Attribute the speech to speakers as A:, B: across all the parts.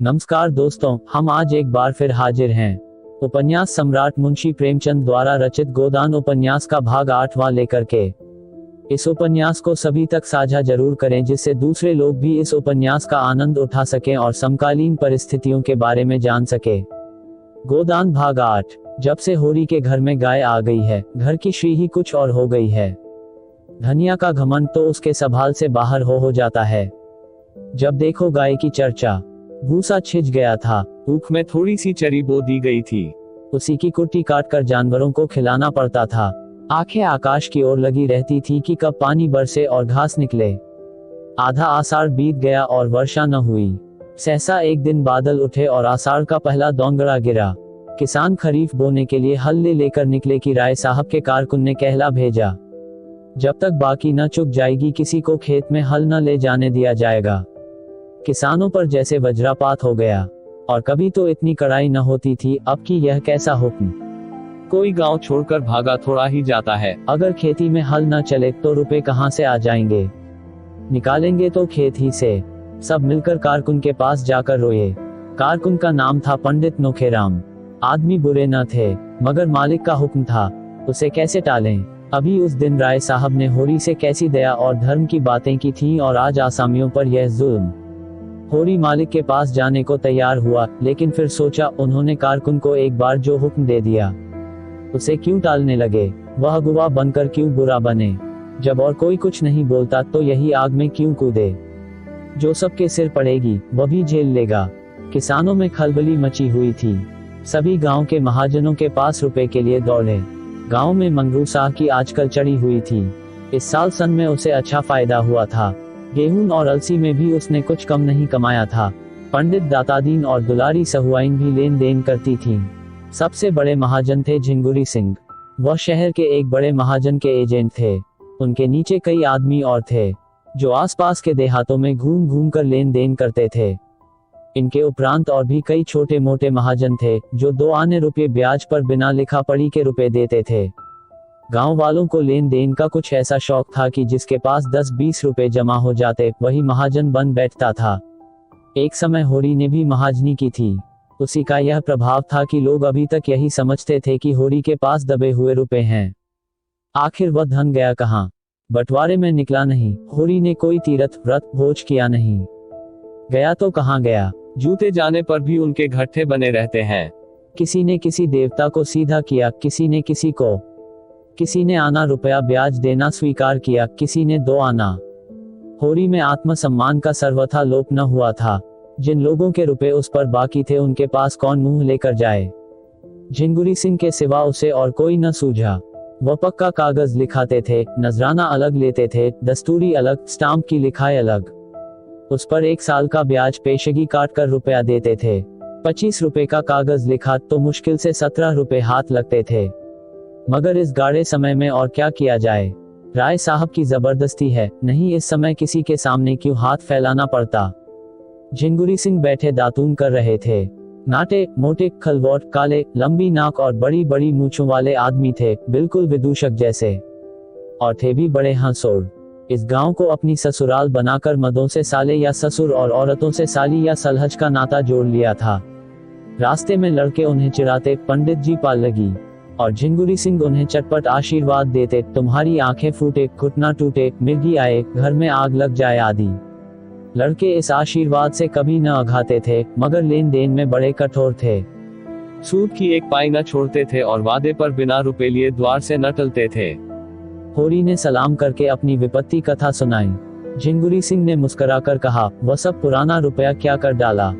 A: नमस्कार दोस्तों, हम आज एक बार फिर हाजिर हैं उपन्यास सम्राट मुंशी प्रेमचंद द्वारा रचित गोदान उपन्यास का भाग 8वां लेकर के। इस उपन्यास को सभी तक साझा जरूर करें जिससे दूसरे लोग भी इस उपन्यास का आनंद उठा सकें और समकालीन परिस्थितियों के बारे में जान सके। गोदान भाग 8। जब से होरी के घर में गाय आ गई है, घर की श्री ही कुछ और हो गई है। धनिया का घमंड तो उसके संभाल से बाहर हो जाता है। जब देखो गाय की चर्चा। भूसा छिज गया था,
B: ऊख में थोड़ी सी चरी बो दी गई थी।
A: उसी की कुट्टी काटकर जानवरों को खिलाना पड़ता था। आंखें आकाश की ओर लगी रहती थी कि कब पानी बरसे और घास निकले। आधा आषाढ़ बीत गया और वर्षा न हुई। सहसा एक दिन बादल उठे और आषाढ़ का पहला दोंगड़ा गिरा। किसान खरीफ बोने के लिए हल लेकर निकले कि राय साहब के कारकुन ने कहला भेजा, जब तक बाकी न चुक जाएगी किसी को खेत में हल न ले जाने दिया जाएगा। किसानों पर जैसे वज्रपात हो गया। और कभी तो इतनी कड़ाई न होती थी, अब की यह कैसा हुक्म।
B: कोई गांव छोड़कर भागा थोड़ा ही जाता है।
A: अगर खेती में हल न चले तो रुपए कहां से आ जाएंगे। निकालेंगे तो खेत ही से। सब मिलकर कारकुन के पास जाकर रोए। कारकुन का नाम था पंडित नोखेराम। आदमी बुरे न थे, मगर मालिक का हुक्म था, उसे कैसे टालें। अभी उस दिन राय साहब ने होरी से कैसी दया और धर्म की बातें की थीं और आज आसामियों पर यह जुल्म। होरी मालिक के पास जाने को तैयार हुआ, लेकिन फिर सोचा उन्होंने कारकुन को एक बार जो हुक्म दे दिया उसे क्यों टालने लगे। वह अगुवा बनकर क्यों बुरा बने। जब और कोई कुछ नहीं बोलता तो यही आग में क्यों कूदे। जो सबके सिर पड़ेगी वह भी झेल लेगा। किसानों में खलबली मची हुई थी। सभी गांव के महाजनों के पास रुपए के लिए दौड़े। गांव में मंगरू शाह की आजकल चढ़ी हुई थी। इस साल सन में उसे अच्छा फायदा हुआ था। गेहूं और अलसी में भी उसने कुछ कम नहीं कमाया था। पंडित दातादीन और दुलारी सहुआइन भी लेन देन करती थीं। सबसे बड़े महाजन थे झिंगुरी सिंह। वह शहर के एक बड़े महाजन के एजेंट थे। उनके नीचे कई आदमी और थे जो आसपास के देहातों में घूम घूम कर लेन देन करते थे। इनके उपरांत और भी कई छोटे मोटे महाजन थे जो 2 आने रुपये ब्याज पर बिना लिखा पढ़ी के रुपए देते थे। गांव वालों को लेन देन का कुछ ऐसा शौक था कि जिसके पास 10-20 रुपए जमा हो जाते वही महाजन बन बैठता था। एक समय होरी ने भी महाजनी की थी। उसी का यह प्रभाव था कि लोग अभी तक यही समझते थे कि होरी के पास दबे हुए रुपए हैं। आखिर वह धन गया कहां। बंटवारे में निकला नहीं। होरी ने कोई तीर्थ व्रत भोज किया नहीं। गया तो कहां गया।
B: जूते जाने पर भी उनके घट्टे बने रहते हैं।
A: किसी ने किसी देवता को सीधा किया, किसी ने किसी को। किसी ने आना रुपया ब्याज देना स्वीकार किया, किसी ने 2 आना। होरी में आत्मसम्मान का सर्वथा लोप न हुआ था। जिन लोगों के रुपए उस पर बाकी थे उनके पास कौन मुंह लेकर जाए। झिंगुरी सिंह के सिवा उसे और कोई न सूझा। वह पक्का कागज लिखाते थे, नजराना अलग लेते थे, दस्तूरी अलग, स्टाम्प की लिखाई अलग। उस पर 1 साल का ब्याज पेशगी काट कर रुपया देते थे। 25 रुपए का कागज लिखा तो मुश्किल से 17 रुपए हाथ लगते थे। मगर इस गाढ़े समय में और क्या किया जाए। राय साहब की जबरदस्ती है, नहीं इस समय किसी के सामने क्यों हाथ फैलाना पड़ता। झिंगुरी सिंह बैठे दातून कर रहे थे। नाटे मोटे खलवोट, काले, लंबी नाक और बड़ी बड़ी मूंछों वाले आदमी थे, बिल्कुल विदूषक जैसे। और थे भी बड़े हंसोड़। इस गांव को अपनी ससुराल बनाकर मदों से साले या ससुर और औरतों से साली या सलहज का नाता जोड़ लिया था। रास्ते में लड़के उन्हें चिढ़ाते, पंडित जी पाल लगी। और झिंगुरी सिंह उन्हें चटपट आशीर्वाद देते, तुम्हारी आंखें फूटे, घुटना टूटे, मिर्गी आए, घर में आग लग जाए आदि। लड़के इस आशीर्वाद से कभी न अघाते थे, मगर लेन देन में बड़े कठोर थे।
B: सूद की एक पाई न छोड़ते थे और वादे पर बिना रुपए लिए द्वार से न टलते थे।
A: होरी ने सलाम करके अपनी विपत्ति कथा सुनाई। झिंगुरी सिंह ने मुस्कुराकर कहा, वह सब पुराना रुपया क्या कर डाला।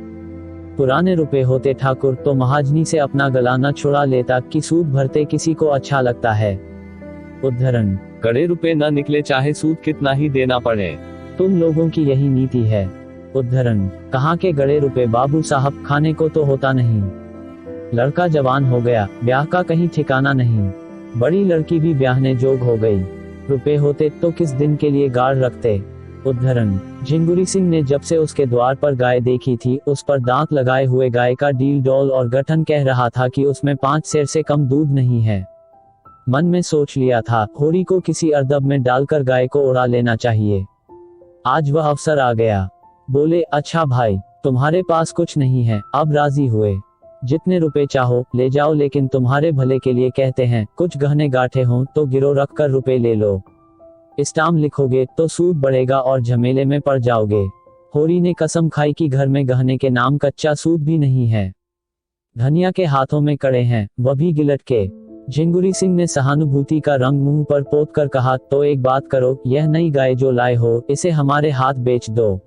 A: पुराने रुपए होते ठाकुर तो महाजनी से अपना गला न छुड़ा लेता कि सूद भरते किसी को अच्छा लगता है। उद्धरण,
B: कड़े रुपए न निकले चाहे सूद कितना ही देना पड़े।
A: तुम लोगों की यही नीति है। उद्धरण, कहाँ के गड़े रुपए बाबू साहब, खाने को तो होता नहीं। लड़का जवान हो गया, ब्याह का कहीं ठिकाना नहीं। बड़ी लड़की भी ब्याहने जोग हो गई। रुपए होते तो किस दिन के लिए गाड़ रखते। उद्धरण, झिंगुरी सिंह ने जब से उसके द्वार पर गाय देखी थी, उस पर दांत लगाए हुए गाय का डील डोल और गठन कह रहा था कि उसमें 5 सेर से कम दूध नहीं है। मन में सोच लिया था, होरी को किसी अरदब में डालकर गाय को उड़ा लेना चाहिए। आज वह अवसर आ गया। बोले, अच्छा भाई, तुम्हारे पास कुछ नहीं है, अब राजी हुए। जितने रुपए चाहो ले जाओ, लेकिन तुम्हारे भले के लिए कहते हैं, कुछ गहने गांठे हों तो गिरव रख कर रुपए ले लो। स्टाम्प लिखोगे तो सूद बढ़ेगा और झमेले में पड़ जाओगे। होरी ने कसम खाई कि घर में गहने के नाम कच्चा सूद भी नहीं है। धनिया के हाथों में कड़े हैं, वह भी गिलट के। झिंगुरी सिंह ने सहानुभूति का रंग मुंह पर पोत कर कहा, तो एक बात करो, यह नई गाय जो लाए हो इसे हमारे हाथ बेच दो।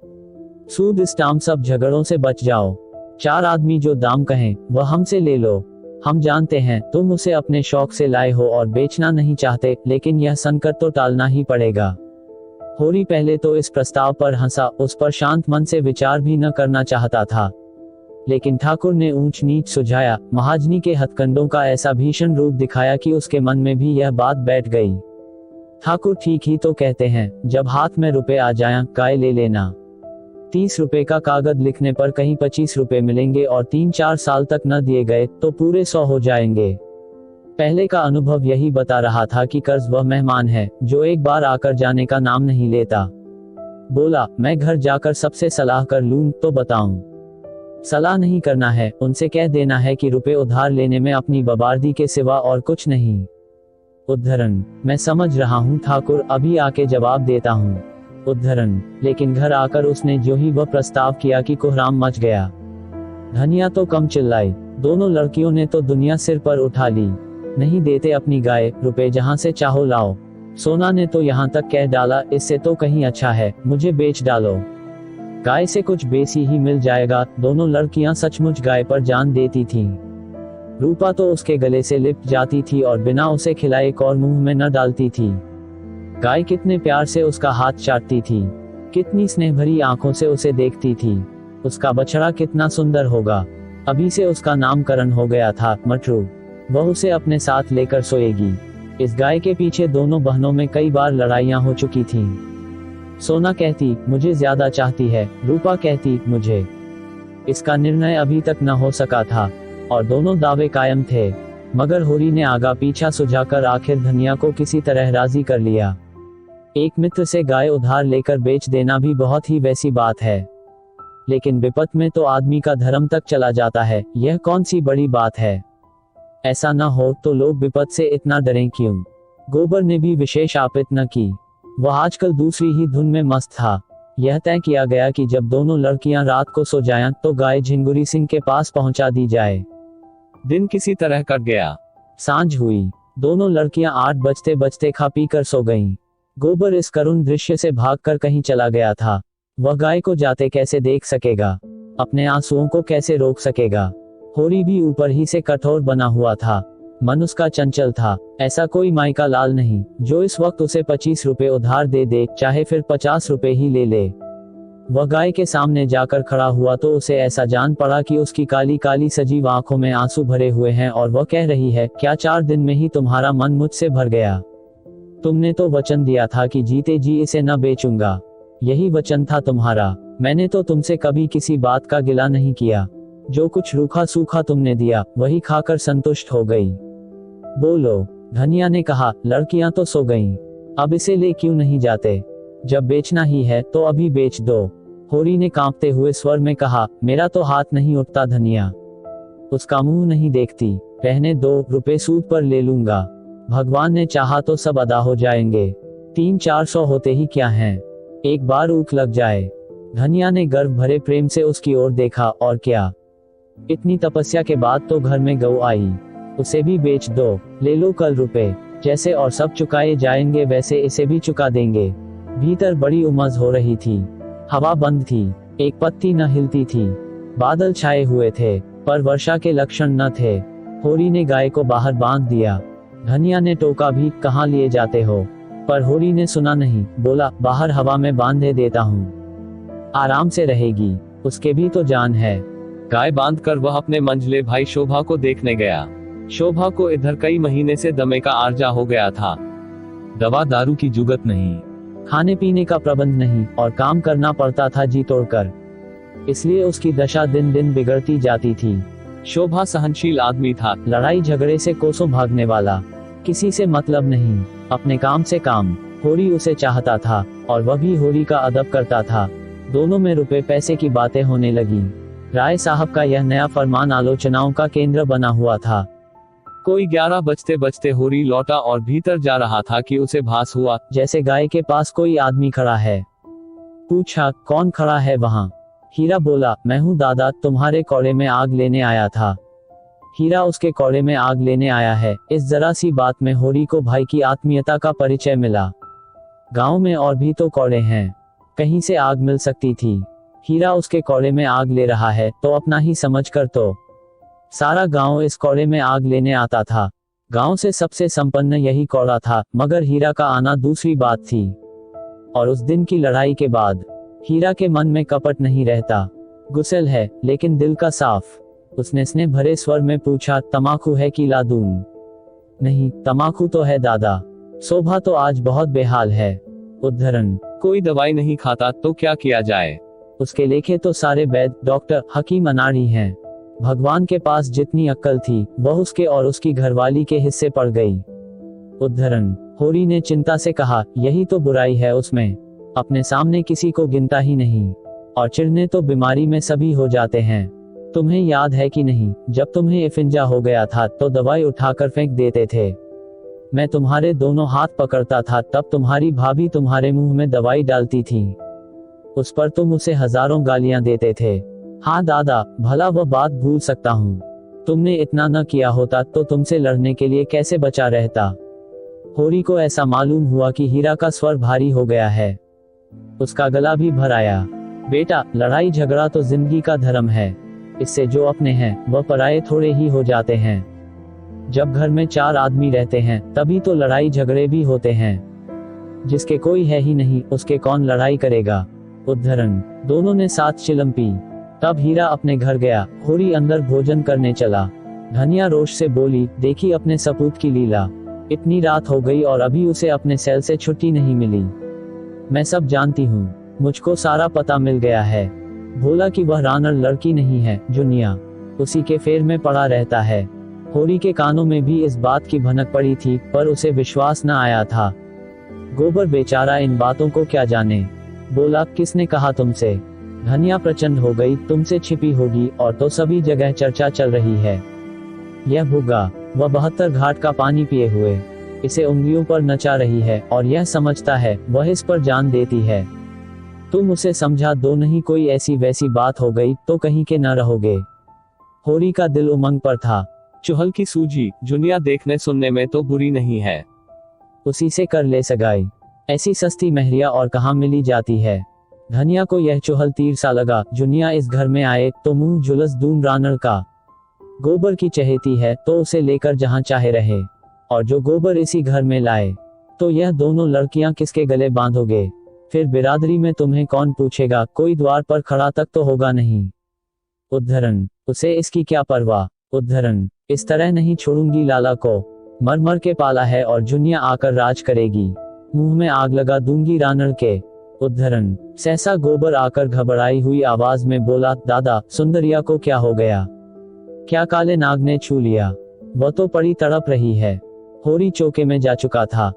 A: सूद स्टाम्प सब झगड़ों से बच जाओ। 4 आदमी जो दाम कहें वह हमसे ले लो। हम जानते हैं तुम उसे अपने शौक से लाए हो और बेचना नहीं चाहते, लेकिन यह संकट तो टालना ही पड़ेगा। होरी पहले तो इस प्रस्ताव पर हंसा, उस पर शांत मन से विचार भी न करना चाहता था, लेकिन ठाकुर ने ऊंच नीच सुझाया, महाजनी के हथकंडों का ऐसा भीषण रूप दिखाया कि उसके मन में भी यह बात बैठ गई। ठाकुर ठीक ही तो कहते हैं, जब हाथ में रुपए आ जाएं गाय ले लेना। 30 रुपए का कागज लिखने पर कहीं 25 रुपए मिलेंगे और 3-4 साल तक न दिए गए तो पूरे 100 हो जाएंगे। पहले का अनुभव यही बता रहा था कि कर्ज वह मेहमान है जो एक बार आकर जाने का नाम नहीं लेता। बोला, मैं घर जाकर सबसे सलाह कर लूं तो बताऊं। सलाह नहीं करना है, उनसे कह देना है कि रुपए उधार लेने में अपनी बबार्दी के सिवा और कुछ नहीं। उद्धरण, मैं समझ रहा हूँ ठाकुर, अभी आके जवाब देता हूँ। उद्धरण, लेकिन घर आकर उसने जो ही वह प्रस्ताव किया कि कोहराम मच गया। धनिया तो कम चिल्लाई, दोनों लड़कियों ने तो दुनिया सिर पर उठा ली। नहीं देते अपनी गाय, रुपए जहां से चाहो लाओ। सोना ने तो यहाँ तक कह डाला, इससे तो कहीं अच्छा है मुझे बेच डालो, गाय से कुछ बेसी ही मिल जाएगा। दोनों लड़कियां सचमुच गाय पर जान देती थीं। रूपा तो उसके गले से लिपट जाती थी और बिना उसे खिलाए एक और मुंह में न डालती थी। गाय कितने प्यार से उसका हाथ चाटती थी, कितनी स्नेह भरी आंखों से उसे देखती थी। उसका बछड़ा कितना सुंदर होगा। अभी से उसका नामकरण हो गया था मटरू। वह उसे अपने साथ लेकर सोएगी। इस गाय के पीछे दोनों बहनों में कई बार लड़ाइयां हो चुकी थीं। सोना कहती मुझे ज्यादा चाहती है, रूपा कहती मुझे। इसका निर्णय अभी तक न हो सका था और दोनों दावे कायम थे, मगर होरी ने आगा पीछा सुझाकर आखिर धनिया को किसी तरह राजी कर लिया। एक मित्र से गाय उधार लेकर बेच देना भी बहुत ही वैसी बात है, लेकिन विपत में तो आदमी का धर्म तक चला जाता है, यह कौन सी बड़ी बात है। ऐसा न हो तो लोग विपत से इतना डरें क्यों। गोबर ने भी विशेष आपित न की, वह आजकल दूसरी ही धुन में मस्त था। यह तय किया गया कि जब दोनों लड़कियां रात को सो जाएं तो गाय झिंगुरी सिंह के पास पहुंचा दी जाए।
B: दिन किसी तरह कट गया।
A: सांझ हुई, दोनों लड़कियां 8 बजते बजते खा पी कर सो गईं। गोबर इस करुण दृश्य से भागकर कहीं चला गया था। वह गाय को जाते कैसे देख सकेगा, अपने आंसुओं को कैसे रोक सकेगा। होरी भी ऊपर ही से कठोर बना हुआ था, मन उसका चंचल था। ऐसा कोई मायका लाल नहीं जो इस वक्त उसे 25 रुपए उधार दे दे, चाहे फिर 50 रुपए ही ले ले। वह गाय के सामने जाकर खड़ा हुआ तो उसे ऐसा जान पड़ा कि उसकी काली काली सजीव आंखों में आंसू भरे हुए हैं और वह कह रही है, क्या 4 दिन में ही तुम्हारा मन मुझसे भर गया। तुमने तो वचन दिया था कि जीते जी इसे न बेचूंगा, यही वचन था तुम्हारा। मैंने तो तुमसे कभी किसी बात का गिला नहीं किया, जो कुछ रूखा सूखा तुमने दिया वही खाकर संतुष्ट हो गई। बोलो, धनिया ने कहा। लड़कियां तो सो गईं, अब इसे ले क्यों नहीं जाते, जब बेचना ही है तो अभी बेच दो। होरी ने कांपते हुए स्वर में कहा, मेरा तो हाथ नहीं उठता धनिया। उसका मुंह नहीं देखती, रहने दो, रुपए सूद पर ले लूंगा। भगवान ने चाहा तो सब अदा हो जाएंगे, 300-400 होते ही क्या हैं, एक बार ऊख लग जाए। धनिया ने गर्व भरे प्रेम से उसकी ओर देखा, और क्या, इतनी तपस्या के बाद तो घर में गऊ आई, उसे भी बेच दो, ले लो कल रुपए, जैसे और सब चुकाए जाएंगे वैसे इसे भी चुका देंगे। भीतर बड़ी उमस हो रही थी, हवा बंद थी, एक पत्ती न हिलती थी। बादल छाए हुए थे पर वर्षा के लक्षण न थे। होरी ने गाय को बाहर बांध दिया। धनिया ने टोका भी, कहाँ लिए जाते हो, पर होरी ने सुना नहीं। बोला, बाहर हवा में बांधे देता हूँ, आराम से रहेगी, उसके भी तो जान है।
B: गाय बांधकर वह अपने मंझले भाई शोभा को देखने गया। शोभा को इधर कई महीने से दमे का आर्जा हो गया था। दवा दारू की जुगत नहीं, खाने पीने का प्रबंध नहीं और काम करना पड़ता था जी तोड़कर, इसलिए उसकी दशा दिन दिन बिगड़ती जाती थी। शोभा सहनशील आदमी था, लड़ाई झगड़े से कोसों भागने वाला, किसी से मतलब नहीं, अपने काम से काम। होरी उसे चाहता था और वह भी होरी का अदब करता था।
A: दोनों में रुपए पैसे की बातें होने लगी। राय साहब का यह नया फरमान आलोचनाओं का केंद्र बना हुआ था।
B: कोई 11 बजते बजते होरी लौटा और भीतर जा रहा था कि उसे भास हुआ
A: जैसे गाय के पास कोई आदमी खड़ा है। पूछा, कौन खड़ा है वहाँ? हीरा बोला, मैं हूँ दादा, तुम्हारे कौड़े में आग लेने आया था। हीरा उसके कौड़े में आग लेने आया है। इस जरा सी बात में होरी को भाई की आत्मीयता का परिचय मिला। गांव में और भी तो कौड़े हैं, कहीं से आग मिल सकती थी। हीरा उसके कौड़े में आग ले रहा है तो अपना ही समझ कर तो सारा गांव इस कौड़े में आग लेने आता था। गांव से सबसे संपन्न यही कौड़ा था, मगर हीरा का आना दूसरी बात थी। और उस दिन की लड़ाई के बाद हीरा के मन में कपट नहीं रहता। गुस्सेल है लेकिन दिल का साफ। उसने स्नेह भरे स्वर में पूछा, तमाकू है कि ला दूं? नहीं, तमाकू तो है दादा। शोभा तो आज बहुत बेहाल है। उद्धरण,
B: कोई दवाई नहीं खाता तो क्या किया जाए?
A: उसके लेखे तो सारे वैद्य, डॉक्टर, हकीम अनाड़ी हैं। भगवान के पास जितनी अक्ल थी वह उसके और उसकी घरवाली के हिस्से पड़ गई। उद्धरण, होरी ने चिंता से कहा, यही तो बुराई है उसमें, अपने सामने किसी को गिनता ही नहीं। और चिढ़ने तो बीमारी में सभी हो जाते हैं। तुम्हें याद है कि नहीं, जब तुम्हें इफिंजा हो गया था तो दवाई उठाकर फेंक देते थे। मैं तुम्हारे दोनों हाथ पकड़ता था, तब तुम्हारी भाभी तुम्हारे मुंह में दवाई डालती थी। उस पर तुम उसे हजारों गालियां देते थे। हाँ दादा, भला वह बात भूल सकता हूँ। तुमने इतना न किया होता तो तुमसे लड़ने के लिए कैसे बचा रहता। होरी को ऐसा मालूम हुआ कि हीरा का स्वर भारी हो गया है। उसका गला भी भर आया। बेटा, लड़ाई झगड़ा तो जिंदगी का धर्म है। इससे जो अपने हैं वह पराये थोड़े ही हो जाते हैं। जब घर में 4 आदमी रहते हैं तभी तो लड़ाई झगड़े भी होते हैं। जिसके कोई है ही नहीं उसके कौन लड़ाई करेगा। उद्धरण, दोनों ने साथ चिलम पी। तब हीरा अपने घर गया। होरी अंदर भोजन करने चला। धनिया रोष से बोली, देखी अपने सपूत की लीला। इतनी रात हो गई और अभी उसे अपने सेल से छुट्टी नहीं मिली। मैं सब जानती हूँ, मुझको सारा पता मिल गया है। भोला कि वह रानड़ लड़की नहीं है, जुनिया उसी के फेर में पड़ा रहता है। होरी के कानों में भी इस बात की भनक पड़ी थी, पर उसे विश्वास न आया था। गोबर बेचारा इन बातों को क्या जाने। बोला, किसने कहा तुमसे? धनिया प्रचंड हो गई, तुमसे छिपी होगी, और तो सभी जगह चर्चा चल रही है। यह भुग्गा, वह 72 घाट का पानी पिए हुए इसे उंगलियों पर नचा रही है, और यह समझता है वह इस पर जान देती है। तुम उसे समझा दो, नहीं कोई ऐसी वैसी बात हो गई तो कहीं के न रहोगे। होरी का दिल उमंग पर था।
B: चुहल की सूजी जुनिया देखने सुनने में तो बुरी नहीं है।
A: उसी से कर ले सगाई। ऐसी सस्ती महरिया और कहाँ मिली जाती है। धनिया को यह चुहल तीर सा लगा। जुनिया इस घर में आए तो मुंह जुलस दून रानड़ का। गोबर की चहेती है तो उसे लेकर जहां चाहे रहे, और जो गोबर इसी घर में लाए तो यह दोनों लड़कियां किसके गले बांधोगे? फिर बिरादरी में तुम्हें कौन पूछेगा? कोई द्वार पर खड़ा तक तो होगा नहीं। उद्धरण, उसे इसकी क्या परवाह। उद्धरण, इस तरह नहीं छोड़ूंगी लाला को। मर मर के पाला है और जुनिया आकर राज करेगी। मुंह में आग लगा दूंगी रानड़ के। उद्धरण, सहसा गोबर आकर घबराई हुई आवाज में बोला, दादा, सुंदरिया को क्या हो गया? क्या काले नाग ने छू लिया? वह तो पड़ी तड़प रही है। होरी चौके में जा चुका था।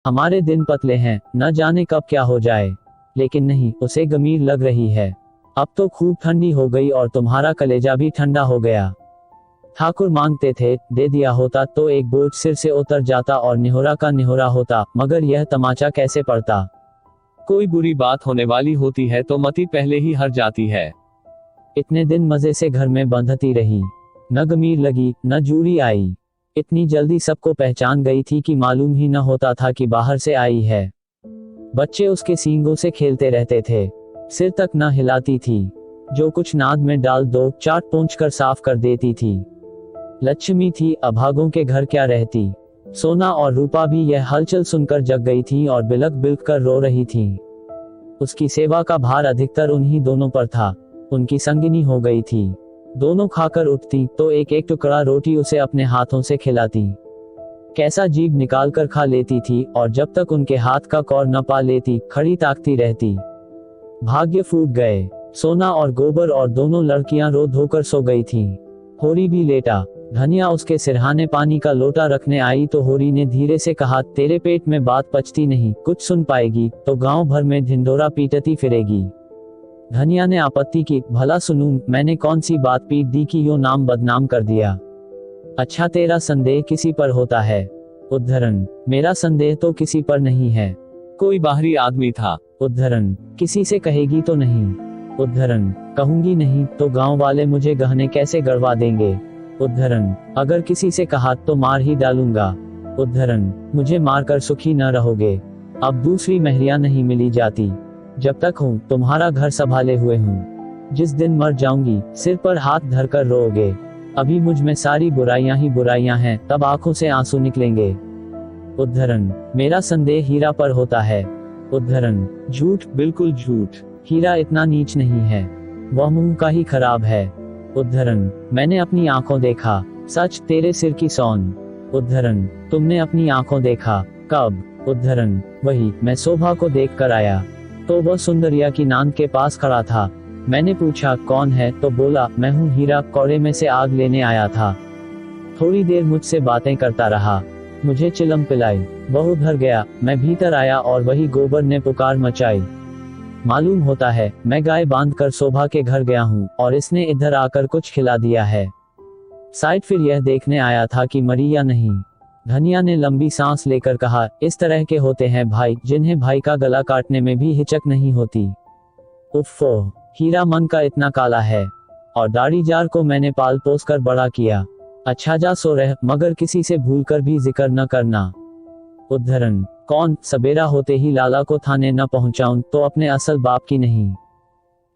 A: हमारे दिन पतले हैं, न जाने कब क्या हो जाए। लेकिन नहीं, उसे गंभीर लग रही है। अब तो खूब ठंडी हो गई और तुम्हारा कलेजा भी ठंडा हो गया। ठाकुर मांगते थे, दे दिया होता तो एक बोझ सिर से उतर जाता और निहोरा का निहोरा होता, मगर यह तमाचा कैसे पड़ता।
B: कोई बुरी बात होने वाली होती है तो मती पहले ही हर जाती है।
A: इतने दिन मजे से घर में बंधती रही, न गमीर लगी न जूरी आई। इतनी जल्दी सबको पहचान गई थी कि मालूम ही न होता था कि बाहर से आई है। बच्चे उसके सींगों से खेलते रहते थे, सिर तक न हिलाती थी। जो कुछ नाद में डाल दो चाट पोंछ कर साफ कर देती थी। लक्ष्मी थी, अभागों के घर क्या रहती। सोना और रूपा भी यह हलचल सुनकर जग गई थी और बिलक बिलक कर रो रही थी। उसकी सेवा का भार अधिकतर उन्हीं दोनों पर था। उनकी संगिनी हो गई थी। दोनों खाकर उठती तो एक एक टुकड़ा रोटी उसे अपने हाथों से खिलाती। कैसा जीभ निकाल कर खा लेती थी और जब तक उनके हाथ का कौर न पा लेती खड़ी ताकती रहती। भाग्य फूट गए। सोना और गोबर और दोनों लड़कियां रो धोकर सो गई थीं। होरी भी लेटा। धनिया उसके सिरहाने पानी का लोटा रखने आई तो होरी ने धीरे से कहा, तेरे पेट में बात पचती नहीं, कुछ सुन पाएगी तो गांव भर में ढिंढोरा पीटती फिरेगी। धनिया ने आपत्ति की, भला सुनूं, मैंने कौन सी बात पीट दी कि यो नाम बदनाम कर दिया। अच्छा, तेरा संदेह किसी पर होता है। उद्धरण, मेरा संदेह तो किसी पर नहीं है।
B: कोई बाहरी आदमी था।
A: उद्धरण, किसी से कहेगी तो नहीं। उद्धरण, कहूंगी नहीं तो गांव वाले मुझे गहने कैसे गड़वा देंगे। उद्धरण, अगर किसी से कहा तो मार ही डालूंगा। उद्धरण, मुझे मारकर सुखी न रहोगे। अब दूसरी महरिया नहीं मिली जाती। जब तक हूँ तुम्हारा घर संभाले हुए हूँ। जिस दिन मर जाऊंगी सिर पर हाथ धरकर रोओगे। अभी मुझ में सारी बुराइयां ही बुराइयां हैं, तब आंखों से आंसू निकलेंगे। उद्धरण, मेरा संदेह हीरा पर होता है। उद्धरण, झूठ, बिल्कुल झूठ। हीरा इतना नीच नहीं है, वह मुंह का ही खराब है। उद्धरण, मैंने अपनी आंखों देखा। सच, तेरे सिर की सौन। उद्धरण, तुमने अपनी आंखों देखा? कब? उद्धरण, वही, मैं शोभा को देख कर आया तो वह सुंदरिया की नांद के पास खड़ा था। मैंने पूछा कौन है तो बोला, मैं हूँ हीरा, कौड़े में से आग लेने आया था। थोड़ी देर मुझसे बातें करता रहा, मुझे चिलम पिलाई। वह उधर गया, मैं भीतर आया और वही गोबर ने पुकार मचाई। मालूम होता है मैं गाय बांध कर शोभा के घर गया हूँ और इसने इधर आकर कुछ खिला दिया है। साइड फिर यह देखने आया था कि मरी या नहीं। धनिया ने लंबी सांस लेकर कहा, इस तरह के होते हैं भाई जिन्हें भाई का गला काटने में भी हिचक नहीं होती। उफ़्फ़ो, हीरा मन का इतना काला है। और दाढ़ी जार को मैंने पाल पोस कर बड़ा किया। अच्छा जा सो रह, मगर किसी से भूलकर भी जिक्र न करना। उद्धरण, कौन? सवेरा होते ही लाला को थाने न पहुंचाऊं तो अपने असल बाप की नहीं।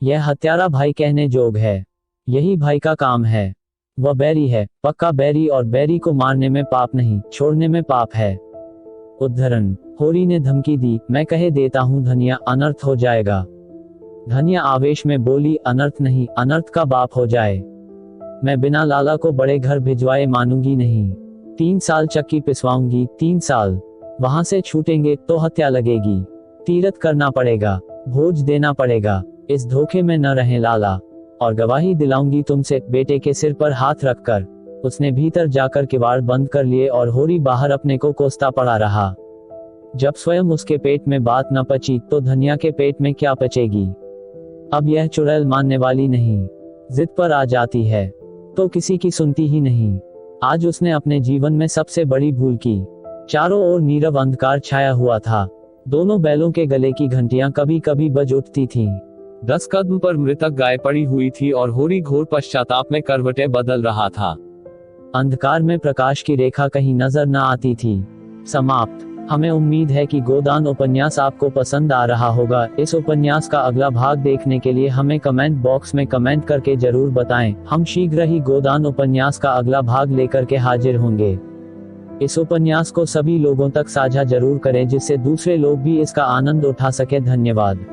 A: यह हत्यारा भाई कहने जोग है। यही भाई का काम है। वह बैरी है, पक्का बैरी, और बैरी को मारने में पाप नहीं, छोड़ने में पाप है। उद्धरण, होरी ने धमकी दी, मैं कहे देता हूँ धनिया, अनर्थ हो जाएगा। धनिया आवेश में बोली, अनर्थ नहीं, अनर्थ का बाप हो जाए। मैं बिना लाला को बड़े घर भिजवाए मानूंगी नहीं। 3 साल चक्की पिसवाऊंगी, 3 साल। वहां से छूटेंगे तो हत्या लगेगी। तीरथ करना पड़ेगा, भोज देना पड़ेगा। इस धोखे में न रहे लाला। और गवाही दिलाऊंगी तुमसे, बेटे के सिर पर हाथ रखकर। उसने भीतर जाकर किवाड़ बंद कर लिए और होरी बाहर अपने को कोसता पड़ा रहा। जब स्वयं उसके पेट में बात न पची तो धनिया के पेट में क्या पचेगी। अब यह चुड़ैल मानने वाली नहीं, जिद पर आ जाती है तो किसी की सुनती ही नहीं। आज उसने अपने जीवन में सबसे बड़ी भूल की। चारों ओर नीरव अंधकार छाया हुआ था। दोनों बैलों के गले की घंटियां कभी कभी बज उठती थीं।
B: 10 कदम पर मृतक गाय पड़ी हुई थी और होरी घोर पश्चाताप में करवटें बदल रहा था।
A: अंधकार में प्रकाश की रेखा कहीं नजर न आती थी। समाप्त। हमें उम्मीद है कि गोदान उपन्यास आपको पसंद आ रहा होगा। इस उपन्यास का अगला भाग देखने के लिए हमें कमेंट बॉक्स में कमेंट करके जरूर बताएं। हम शीघ्र ही गोदान उपन्यास का अगला भाग लेकर के हाजिर होंगे। इस उपन्यास को सभी लोगों तक साझा जरूर करें जिससे दूसरे लोग भी इसका आनंद उठा सके। धन्यवाद।